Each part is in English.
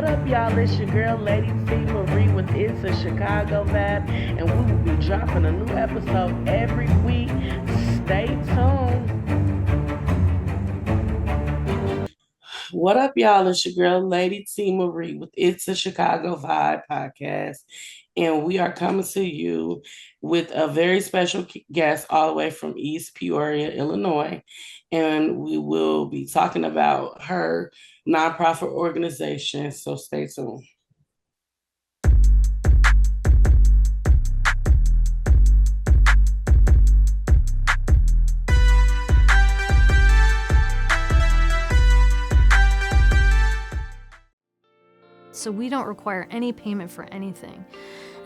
What up, y'all? It's your girl, Lady T. Marie with It's a Chicago Vibe, and we will be dropping a new episode every week. Stay tuned. What up, y'all? It's your girl, Lady T. Marie with It's a Chicago Vibe podcast, and we are coming to you with a very special guest all the way from East Peoria, Illinois, and we will be talking about her nonprofit organization. So stay tuned. So we don't require any payment for anything.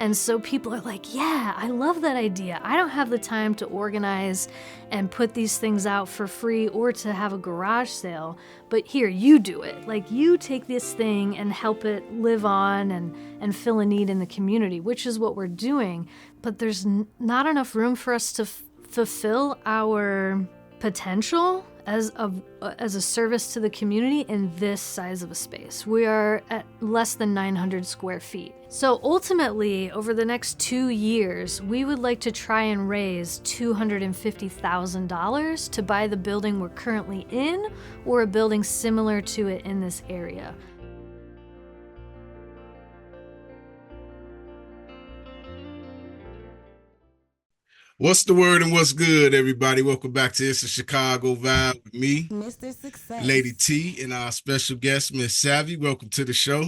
And so people are like, yeah, I love that idea. I don't have the time to organize and put these things out for free or to have a garage sale, but here, you do it. Like, you take this thing and help it live on and fill a need in the community, which is what we're doing. But there's not enough room for us to fulfill our potential as a service to the community in this size of a space. We are at less than 900 square feet. So ultimately, over the next 2 years, we would like to try and raise $250,000 to buy the building we're currently in or a building similar to it in this area. What's the word and what's good, everybody? Welcome back to It's a Chicago Vibe with me, Mr.Success, Lady T, and our special guest, Miss Savvy. Welcome to the show.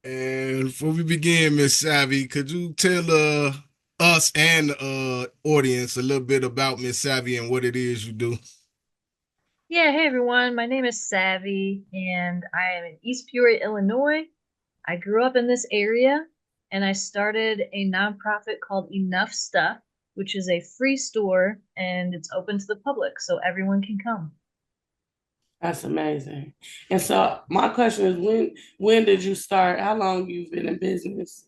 And before we begin, Miss Savvy, could you tell us and the audience a little bit about Miss Savvy and what it is you do? Yeah, hey everyone. My name is Savvy, and I am in East Peoria, Illinois. I grew up in this area, and I started a nonprofit called Enough Stuff, which is a free store, and it's open to the public, so everyone can come. That's amazing. And so my question is, when did you start? How long you've been in business?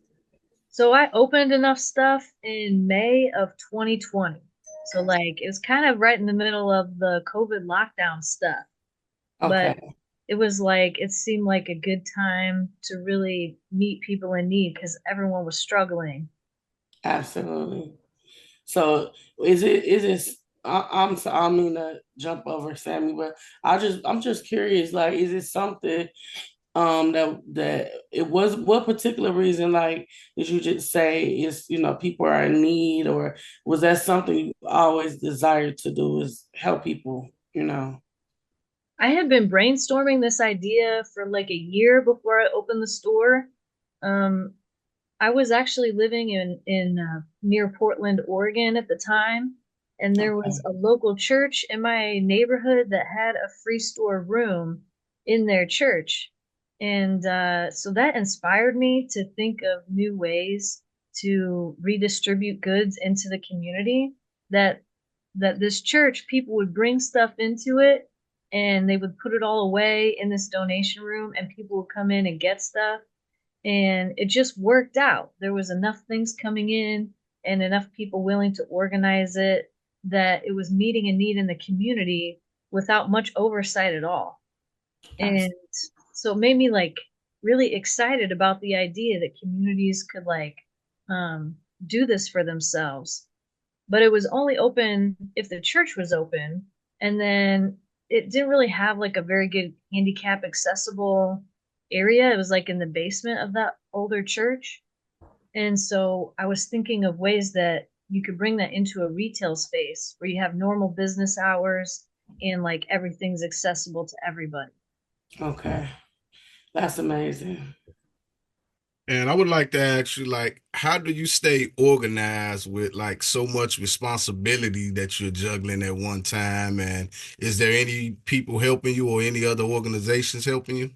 So I opened Enough Stuff in May of 2020. So like it was kind of right in the middle of the COVID lockdown stuff. But Okay, it was like it seemed like a good time to really meet people in need because everyone was struggling. absolutely. So is it? I don't mean to jump over Sammy, but I'm just curious. Like, is it something that it was, what particular reason, like, did you just say is, people are in need, or was that something you always desired to do, is help people? I had been brainstorming this idea for like a year before I opened the store. Um, I was actually living in near Portland, Oregon at the time, and there was Okay. a local church in my neighborhood that had a free store room in their church. And so that inspired me to think of new ways to redistribute goods into the community that this church people would bring stuff into it and they would put it all away in this donation room and people would come in and get stuff and it just worked out. There was enough things coming in and enough people willing to organize it that it was meeting a need in the community without much oversight at all. Abs- And so it made me like really excited about the idea that communities could like um, do this for themselves. But it was only open if the church was open, and then it didn't really have like a very good handicap accessible area. It was like in the basement of that older church. And so I was thinking of ways that you could bring that into a retail space where you have normal business hours and like everything's accessible to everybody. Okay, that's amazing. And I would like to ask you, like, how do you stay organized with like so much responsibility that you're juggling at one time? And is there any people helping you or any other organizations helping you?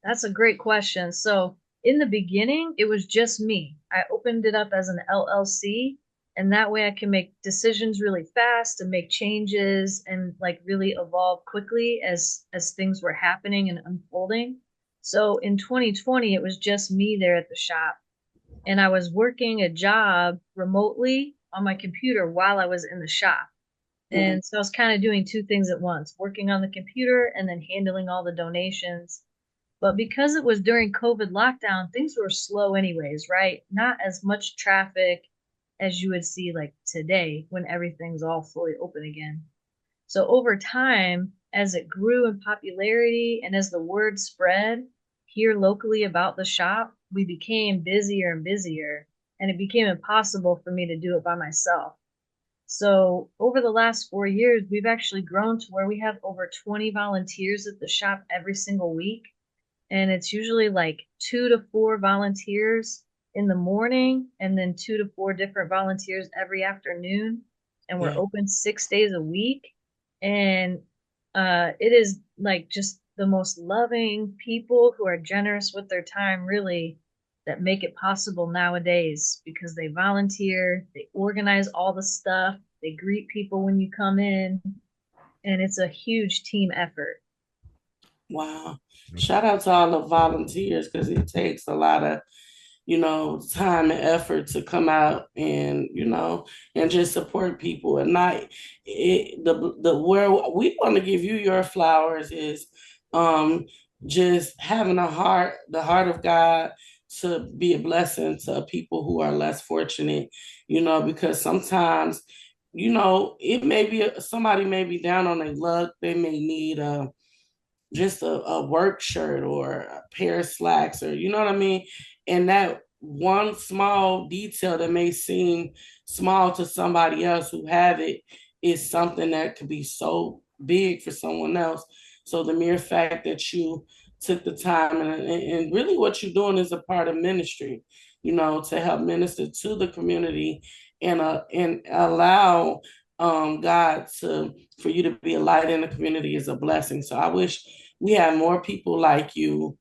That's a great question. So, in the beginning, it was just me. I opened it up as an LLC, and that way I can make decisions really fast and make changes and like really evolve quickly as things were happening and unfolding. So, in 2020, it was just me there at the shop, and I was working a job remotely on my computer while I was in the shop. Mhm. And so I was kind of doing two things at once, working on the computer and then handling all the donations But because it was during COVID lockdown, things were slow anyways, right? Not as much traffic as you would see like today when everything's all fully open again. So over time, as it grew in popularity and as the word spread here locally about the shop, we became busier and busier, and it became impossible for me to do it by myself. So over the last 4 years, we've actually grown to where we have over 20 volunteers at the shop every single week. And it's usually like 2 to 4 volunteers in the morning and then 2 to 4 different volunteers every afternoon. And we're Yeah. open 6 days a week. And it is like just the most loving people who are generous with their time, really, that make it possible nowadays because they volunteer, they organize all the stuff, they greet people when you come in, and it's a huge team effort. Wow. Shout out to all the volunteers because it takes a lot of, time and effort to come out and, and just support people. And not the where we want to give you your flowers is um just having the heart of God to be a blessing to people who are less fortunate, because sometimes, it may be somebody may be down on their luck. They may need just a work shirt or a pair of slacks, or you know what I mean? And that one small detail that may seem small to somebody else who have it is something that could be so big for someone else. So the mere fact that you took the time, and really what you're doing is a part of ministry, to help minister to the community and allow God to for you to be a light in the community is a blessing. So I wish we have more people like you,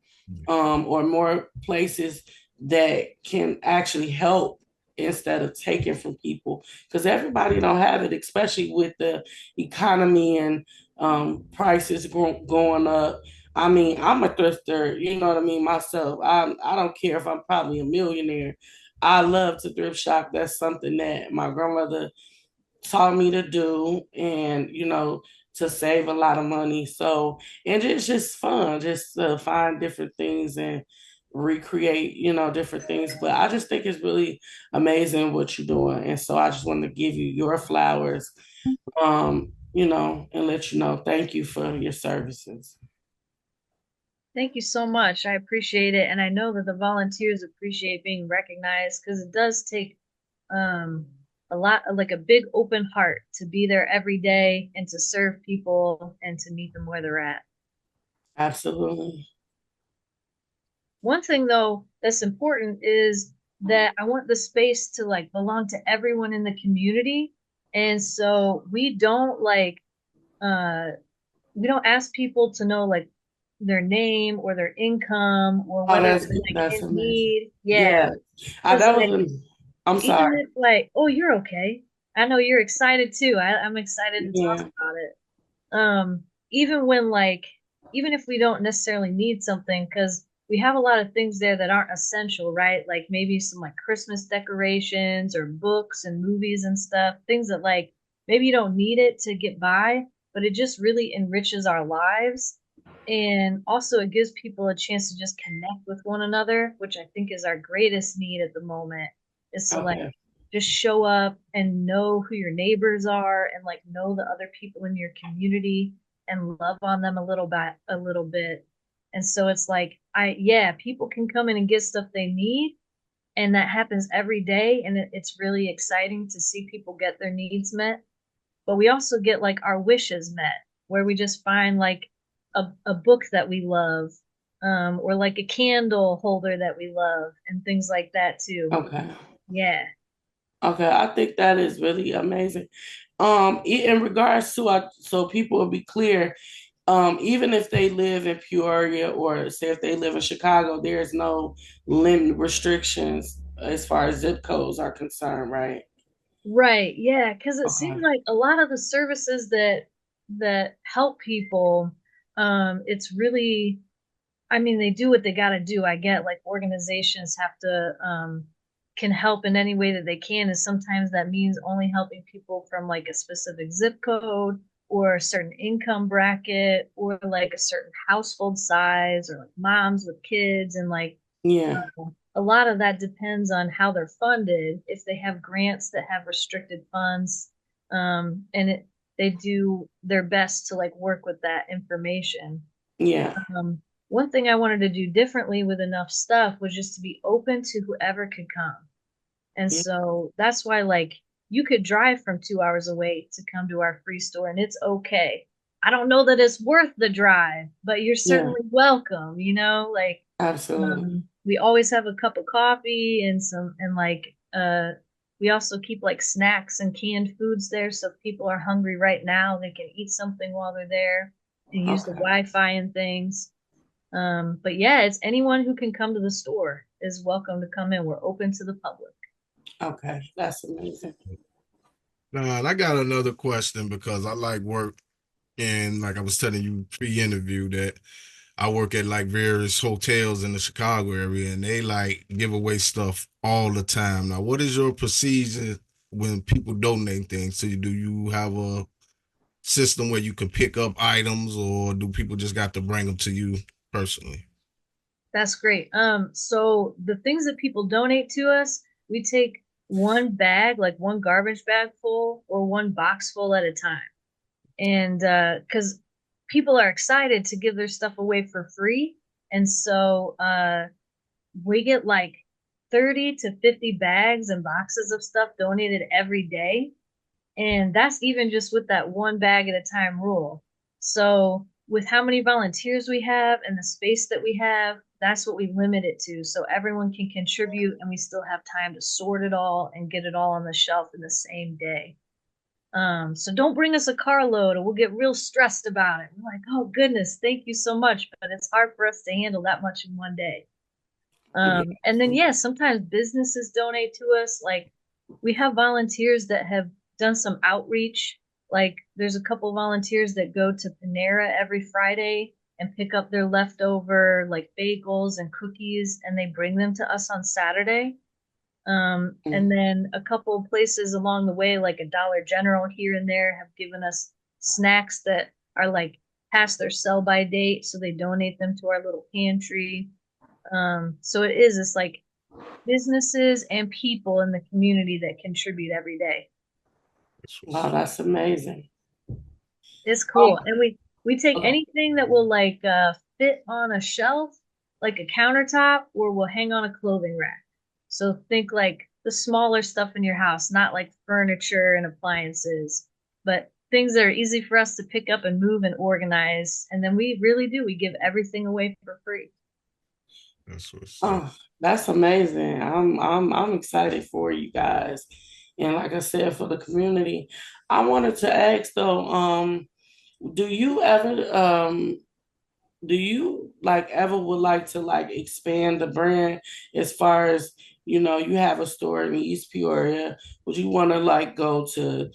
or more places that can actually help instead of taking from people, because everybody don't have it, especially with the economy and prices going up. I mean, I'm a thrifter, you know what I mean, myself. I don't care if I'm probably a millionaire. I love to thrift shop. That's something that my grandmother taught me to do, and to save a lot of money. So, and it's just fun just to find different things and recreate, different things. But I just think it's really amazing what you're doing, and so I just want to give you your flowers, and let you know thank you for your services. Thank you so much. I appreciate it. And I know that the volunteers appreciate being recognized because it does take um, a lot, like a big open heart to be there every day and to serve people and to meet them where they're at. Absolutely. One thing though that's important is that I want the space to like belong to everyone in the community. And so uh we don't ask people to know like their name or their income or Oh, whether they're like that's in amazing. need. Yeah. Yeah, Because that like was. I'm even sorry. if like, oh, you're okay. I know you're excited too. I'm excited to talk Yeah. about it. Even when like, even if we don't necessarily need something, because we have a lot of things there that aren't essential, right? Like maybe some like Christmas decorations or books and movies and stuff, things that like maybe you don't need it to get by, but it just really enriches our lives. And also it gives people a chance to just connect with one another, which I think is our greatest need at the moment, is to like Okay. just show up and know who your neighbors are and like know the other people in your community and love on them a little bit. And so it's like yeah, people can come in and get stuff they need, and that happens every day, and it's really exciting to see people get their needs met. But we also get like our wishes met, where we just find like a book that we love, or like a candle holder that we love and things like that too. Okay. Yeah. Okay, I think that is really amazing. In regards to so people will be clear, even if they live in Peoria or say if they live in Chicago, there's no limit restrictions as far as zip codes are concerned, right? Right, yeah, because it seems Okay. like a lot of the services that help people, it's really, I mean, they do what they got to do. I get like organizations have to can help in any way that they can, and sometimes that means only helping people from like a specific zip code, or a certain income bracket or like a certain household size or like moms with kids and like Yeah. a lot of that depends on how they're funded. If they have grants that have restricted funds, and they do their best to like work with that information. Yeah. Um, One thing I wanted to do differently with enough stuff was just to be open to whoever could come. And Yeah. so that's why, like, you could drive from 2 hours away to come to our free store, and it's okay. I don't know that it's worth the drive, but you're Yeah. certainly welcome, you know? Like, Absolutely. we always have a cup of coffee and some, and like, we also keep like snacks and canned foods there. So if people are hungry right now, they can eat something while they're there and use the Okay. Wi-Fi and things. But yeah, it's anyone who can come to the store is welcome to come in. We're open to the public. Okay. That's amazing. Now, and I got another question because I like work, and like I was telling you pre-interview that I work at like various hotels in the Chicago area, and they like give away stuff all the time. Now, what is your procedure when people donate things to you? Do you have a system where you can pick up items, or do people just got to bring them to you personally? That's great. So the things that people donate to us, we take one bag, like one garbage bag full or one box full at a time. And because people are excited to give their stuff away for free. And so we get like 30 to 50 bags and boxes of stuff donated every day. And that's even just with that one bag at a time rule. So, with how many volunteers we have and the space that we have, that's what we limit it to. So everyone can contribute and we still have time to sort it all and get it all on the shelf in the same day. So don't bring us a carload or we'll get real stressed about it. We're like, oh goodness, thank you so much. But it's hard for us to handle that much in one day. Yeah. And then, yeah, sometimes businesses donate to us. Like we have volunteers that have done some outreach. Like there's a couple volunteers that go to Panera every Friday and pick up their leftover like bagels and cookies and they bring them to us on Saturday. And Mm. then a couple of places along the way, like a Dollar General here and there, have given us snacks that are like past their sell by date. So they donate them to our little pantry. So it is, it's like businesses and people in the community that contribute every day. That's what's Wow, that's amazing. It's Um, cool. And we take okay. anything that will like fit on a shelf, like a countertop, or will hang on a clothing rack. So think like the smaller stuff in your house, not like furniture and appliances, but things that are easy for us to pick up and move and organize. And then we really do. We give everything away for free. that's what's up. Oh, that's amazing. I'm excited for you guys. And like I said, for the community. I wanted to ask though, do you ever do you like ever would like to like expand the brand as far as you have a store in the East Peoria? Would you want to like go to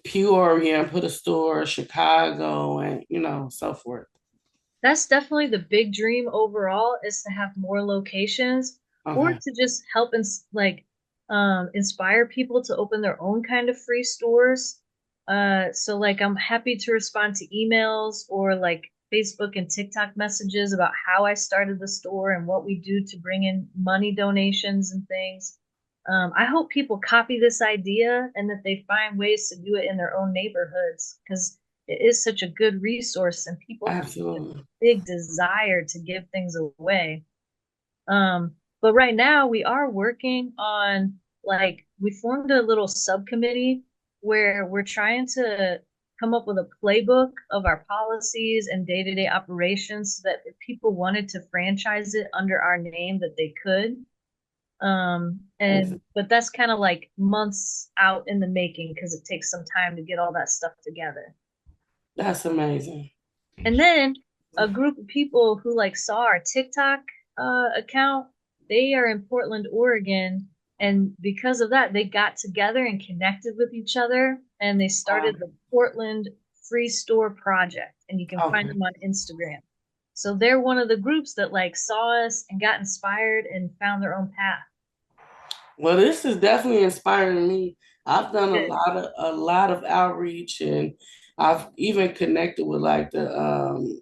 Peoria and put a store, Chicago, and so forth? That's definitely the big dream overall is to have more locations or Okay. to just help like inspire people to open their own kind of free stores. So like I'm happy to respond to emails or like Facebook and TikTok messages about how I started the store and what we do to bring in money donations and things. I hope people copy this idea and that they find ways to do it in their own neighborhoods because it is such a good resource and people have such a Absolutely. big desire to give things away. But right now we are working on like we formed a little subcommittee where we're trying to come up with a playbook of our policies and day-to-day operations so that if people wanted to franchise it under our name that they could. And Amazing. but that's kind of like months out in the making because it takes some time to get all that stuff together. That's amazing. And then a group of people who like saw our TikTok account, they are in Portland, Oregon, and because of that, they got together and connected with each other, and they started the Portland Free Store Project, and you can find Okay. them on Instagram. So they're one of the groups that like saw us and got inspired and found their own path. Well, this is definitely inspiring me. I've done Good. a lot of outreach, and I've even connected with like the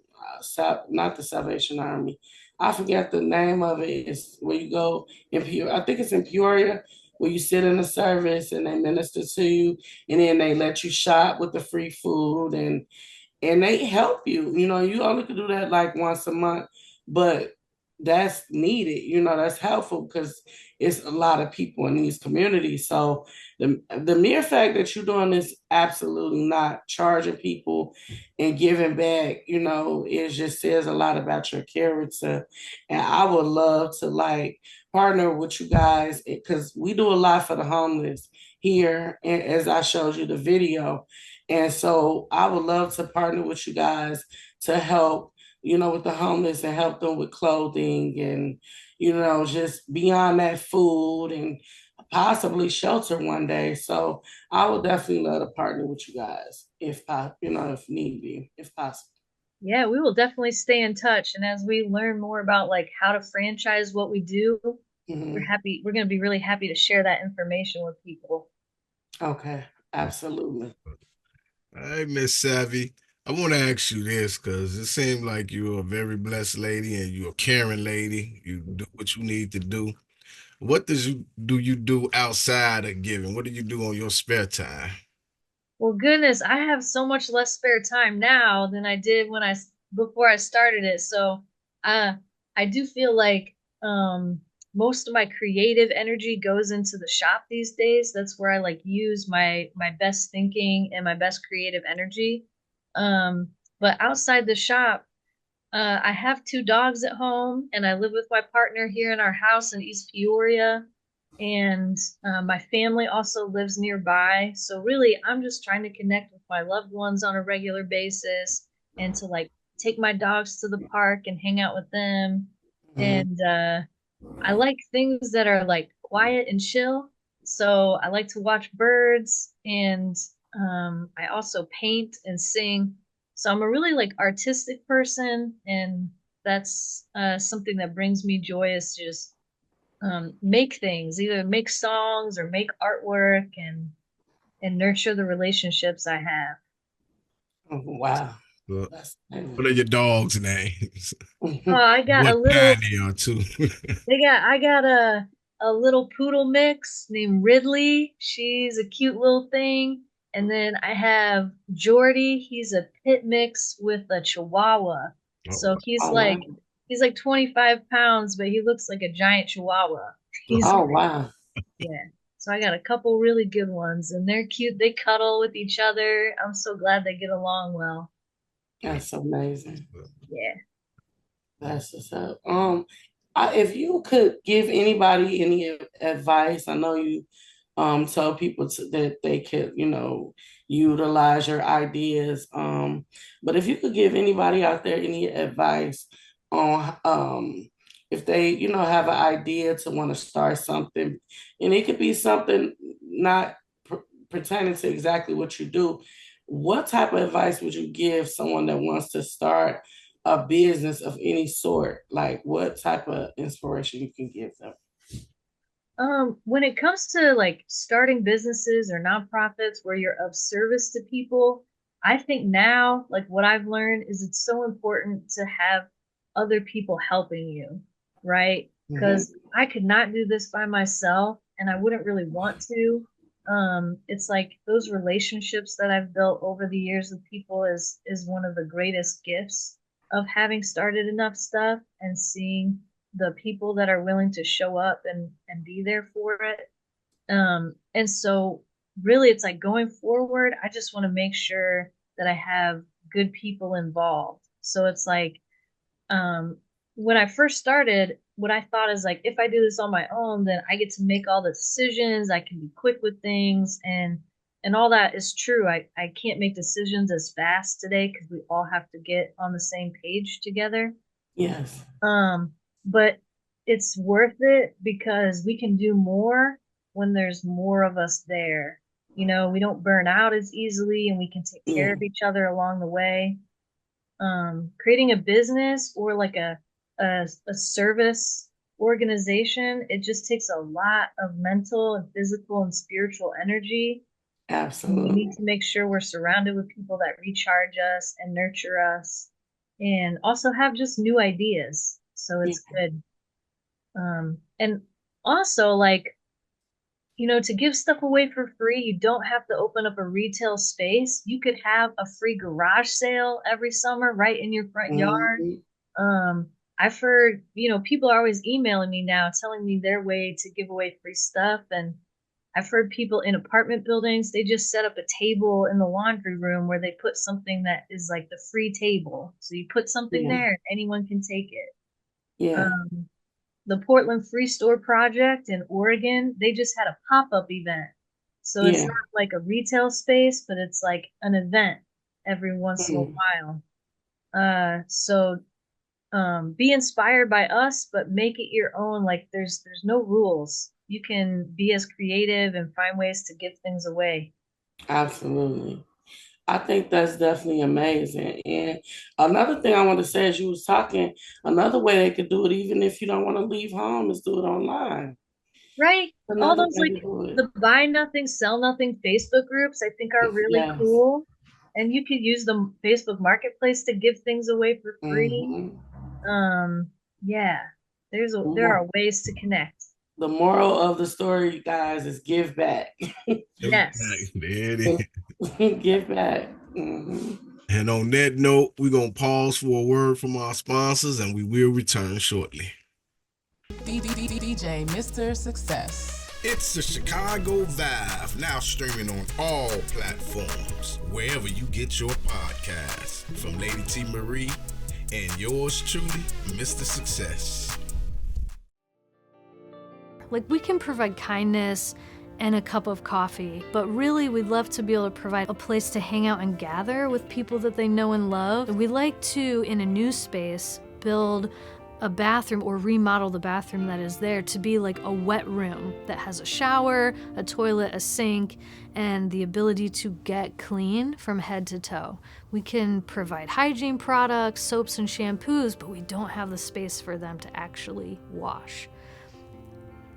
not the Salvation Army. I forget the name of it. It's where you go in Peoria. I think it's in Peoria, where you sit in a service and they minister to you, and then they let you shop with the free food, and they help you. You know, you only can do that like once a month, but that's needed. You know, that's helpful because it's a lot of people in these communities. So the mere fact that you're doing this, absolutely not charging people and giving back, you know, it just says a lot about your character. And I would love to like partner with you guys because we do a lot for the homeless here, and as I showed you the video. And so I would love to partner with you guys to help, you know, with the homeless and help them with clothing and, you know, just beyond that food and possibly shelter one day. So I would definitely love to partner with you guys if you know, if need be, if possible. Yeah, we will definitely stay in touch. And as we learn more about like how to franchise what we do, Hmm. we're going to be really happy to share that information with people. Okay, absolutely. Hey, Miss Savvy, I want to ask you this because it seems like you're a very blessed lady and you're a caring lady. You do what you need to do. What you do outside of giving? What do you do on your spare time? Well, goodness, I have so much less spare time now than I did before I started it. So, uh, I do feel like most of my creative energy goes into the shop these days. That's where I like use my best thinking and my best creative energy. But outside the shop, I have two dogs at home, and I live with my partner here in our house in East Peoria. And my family also lives nearby. So, really, I'm just trying to connect with my loved ones on a regular basis and to like take my dogs to the park and hang out with them. Hmm. And I like things that are like quiet and chill. So I like to watch birds and I also paint and sing. So I'm a really like artistic person, and that's something that brings me joy is to just make things, either make songs or make artwork and nurture the relationships I have. Wow, Well, that's what are your dogs' names? Oh, I got a What little kind they are too? I got a little poodle mix named Ridley. She's a cute little thing. And then I have Jordy. He's a pit mix with a Chihuahua. Oh, So oh wow, he's like 25 pounds, but he looks like a giant Chihuahua. He's oh wow, yeah. So I got a couple really good ones, and they're cute. They cuddle with each other. I'm so glad they get along well. that's amazing. Yeah. That's what's up. If you could give anybody any advice, I know you tell people that they could, you know, utilize your ideas. But if you could give anybody out there any advice on if they, you know, have an idea to want to start something, and it could be something not pertaining to exactly what you do, what type of advice would you give someone that wants to start a business of any sort? Like what type of inspiration you can give them? When it comes to like starting businesses or nonprofits where you're of service to people, I think now, like what I've learned is it's so important to have other people helping you, right? Hmm. Because I could not do this by myself and I wouldn't really want to. It's like those relationships that I've built over the years with people is one of the greatest gifts of having started enough stuff and seeing the people that are willing to show up and be there for it. And so really it's like going forward, I just want to make sure that I have good people involved. So it's like um, when I first started, what I thought is like, if I do this on my own, then I get to make all the decisions. I can be quick with things, and all that is true. I can't make decisions as fast today because we all have to get on the same page together. Yes. Um, but it's worth it because we can do more when there's more of us there. You know, we don't burn out as easily and we can take care Yeah. of each other along the way. Creating a business or like a service organization, it just takes a lot of mental and physical and spiritual energy. And we need Absolutely. to make sure we're surrounded with people that recharge us and nurture us and also have just new ideas. So Yeah. it's good. And also, like, to give stuff away for free, you don't have to open up a retail space. You could have a free garage sale every summer right in your front yard. Mhm. I've heard, people are always emailing me now telling me their way to give away free stuff. And I've heard people in apartment buildings, they just set up a table in the laundry room where they put something that is like the free table. So you put something Yeah. there and anyone can take it. Yeah. Um, the Portland Free Store Project in Oregon, they just had a pop-up event. So it's Yeah. not like a retail space, but it's like an event every once in a Mm. while. So be inspired by us, but make it your own. Like there's no rules. You can be as creative and find ways to give things away. Absolutely. I think that's definitely amazing. And another thing I want to say is you was talking, another way they could do it, even if you don't want to leave home, is do it online. Right? All Another those way like to do it. the buy nothing, sell nothing Facebook groups, I think are really Yes. cool. And you could use the Facebook Marketplace to give things away for free. Hmm. Yeah, there are ways to connect. The moral of the story, guys, is give back. Yes. There it is. Give back. Hmm. And on that note, we're going to pause for a word from our sponsors and we will return shortly. DJ Mr. Success. It's the Chicago Vibe, now streaming on all platforms, wherever you get your podcasts. From Lady T. Marie and yours truly, Mr. Success. Like, we can provide kindness and a cup of coffee, but really we'd love to be able to provide a place to hang out and gather with people that they know and love. We'd like to, in a new space, build a bathroom or remodel the bathroom that is there to be like a wet room that has a shower, a toilet, a sink, and the ability to get clean from head to toe. We can provide hygiene products, soaps and shampoos, but we don't have the space for them to actually wash.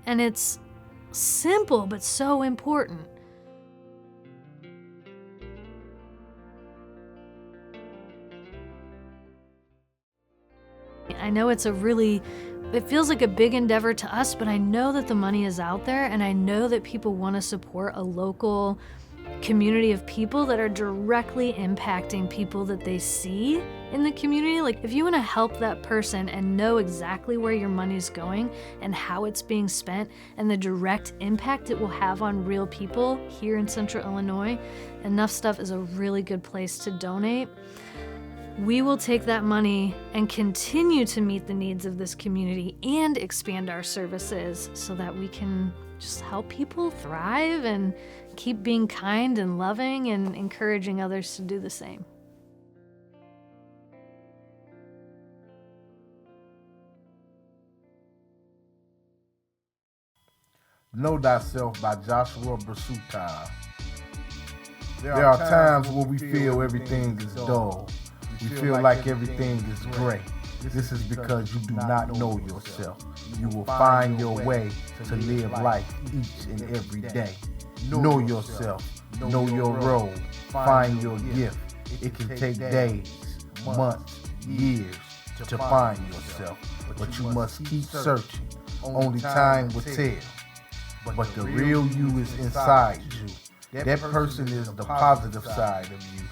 And it's simple, but so important. I know it feels like a big endeavor to us, but I know that the money is out there, and I know that people want to support a local community of people that are directly impacting people that they see in the community. Like, if you want to help that person and know exactly where your money's going and how it's being spent and the direct impact it will have on real people here in Central Illinois, Enough Stuff is a really good place to donate. We will take that money and continue to meet the needs of this community and expand our services so that we can just help people thrive and keep being kind and loving and encouraging others to do the same. Know Thyself by Joshua Bersuta. There are times where we feel everything is dull. We feel like everything is gray. This is because you do not know yourself. You will find your way to live life each and every day. Know yourself. Know your role. Find your gift. It can take days, months, years to find yourself. But you must keep searching. Only time will tell. But the real you is inside you. That person is the positive side of you.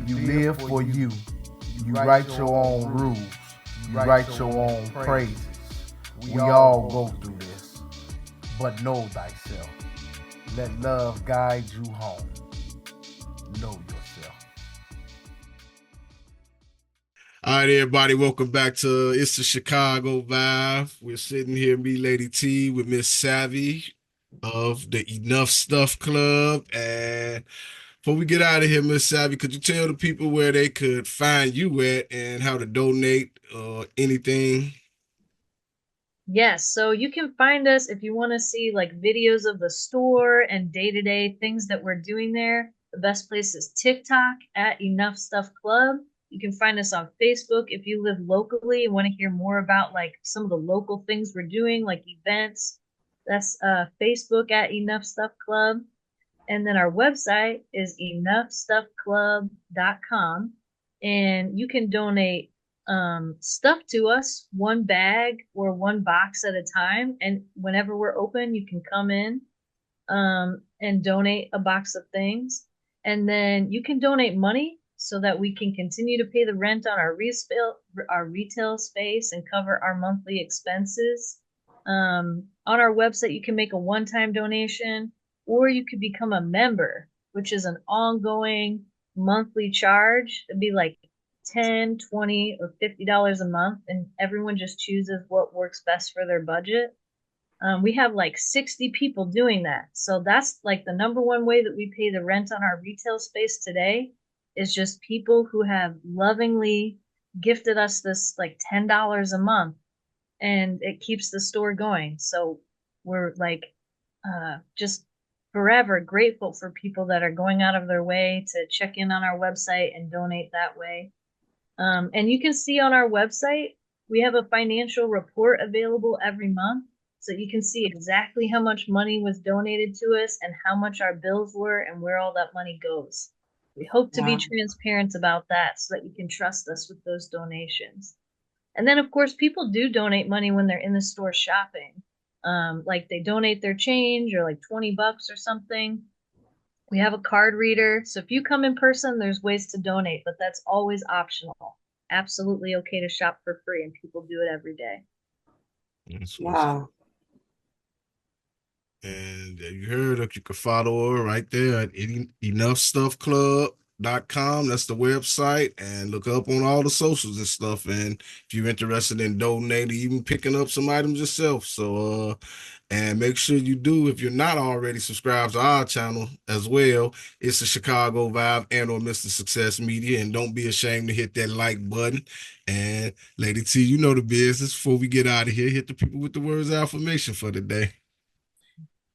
You live for you. You write your own rules. You write your own praises. We all go through this. But know thyself. Let love guide you home. Know yourself. All right, everybody, welcome back to It's the Chicago Vibe. We're sitting here, me, Lady T, with Miss Savvy of the Enough Stuff Club. And before we get out of here, Miss Savvy, could you tell the people where they could find you at and how to donate or anything? Yes, so you can find us if you want to see like videos of the store and day-to-day things that we're doing there. The best place is TikTok at Enough Stuff Club. You can find us on Facebook if you live locally and want to hear more about like some of the local things we're doing, like events. That's Facebook at Enough Stuff Club. And then our website is enoughstuffclub.com. And you can donate stuff to us, one bag or one box at a time. And whenever we're open, you can come in and donate a box of things. And then you can donate money so that we can continue to pay the rent on our retail space and cover our monthly expenses. On our website, you can make a one-time donation, or you could become a member, which is an ongoing monthly charge. It'd be like $10, $20, or $50 a month, and everyone just chooses what works best for their budget. We have like 60 people doing that. So that's like the number one way that we pay the rent on our retail space today is just people who have lovingly gifted us this like $10 a month, and it keeps the store going. So we're like just forever grateful for people that are going out of their way to check in on our website and donate that way. And you can see on our website, we have a financial report available every month. So you can see exactly how much money was donated to us and how much our bills were and where all that money goes. We hope to be transparent about that so that you can trust us with those donations. And then, of course, people do donate money when they're in the store shopping. Like they donate their change or like $20 or something. We have a card reader. So if you come in person, there's ways to donate, but that's always optional. Absolutely okay to shop for free, and people do it every day. Wow. And you heard that you can follow her right there at enoughstuffclub.com. That's the website, and look up on all the socials and stuff. And if you're interested in donating, even picking up some items yourself. So, and make sure you do, if you're not already subscribed to our channel as well. It's the Chicago Vibe and or Mr.Success Media. And don't be ashamed to hit that like button. And Lady T, you know the business. Before we get out of here, hit the people with the words of affirmation for the day.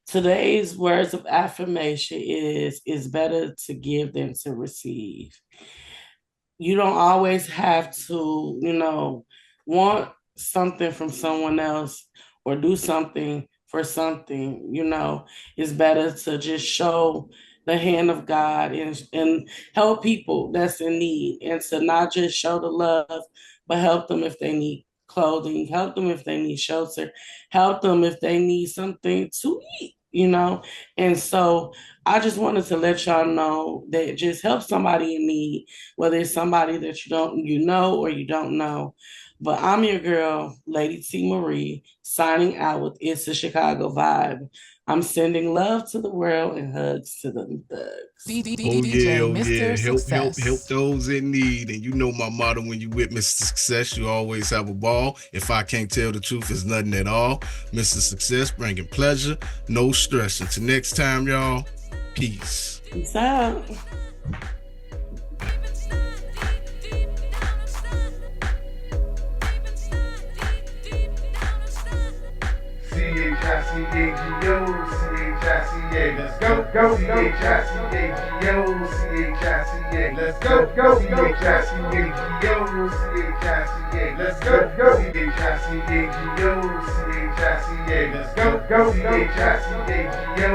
Today's words of affirmation is it's better to give than to receive. You don't always have to, want something from someone else or do something for something. It's better to just show the hand of God and help people that's in need, and to not just show the love, but help them if they need clothing, help them if they need shelter, help them if they need something to eat. And so I just wanted to let y'all know that just help somebody in need, whether it's somebody that you know or you don't know. But I'm your girl, Lady T. Marie, signing out with It's a Chicago Vibe. I'm sending love to the world and hugs to the thugs. Help those in need. And you know my motto, when you with Mr. Success, you always have a ball. If I can't tell the truth, it's nothing at all. Mr. Success, bringing pleasure, no stress. Until next time, y'all, peace. Peace out. C-H-I-C-A-G-O, C-H-I-C-A, let's go, C-H-I-C-A-G-O, C-H-I-C-A, let's go, C-H-I-C-A-G-O, C-H-I-C-A, let's go, C-H-I-C-A-G-O, C-H-I-C-A, let's go, C-H-I-C-A-G-O,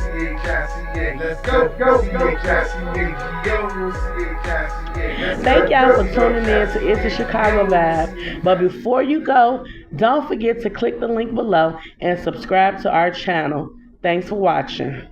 C-H-I-C-A, let's go, C-H-I-C-A-G-O, C-H-I-C-A, let's go. Thank y'all for tuning in to It's a Chicago Vibe. But before you go, don't forget to click the link below and subscribe to our channel. Thanks for watching.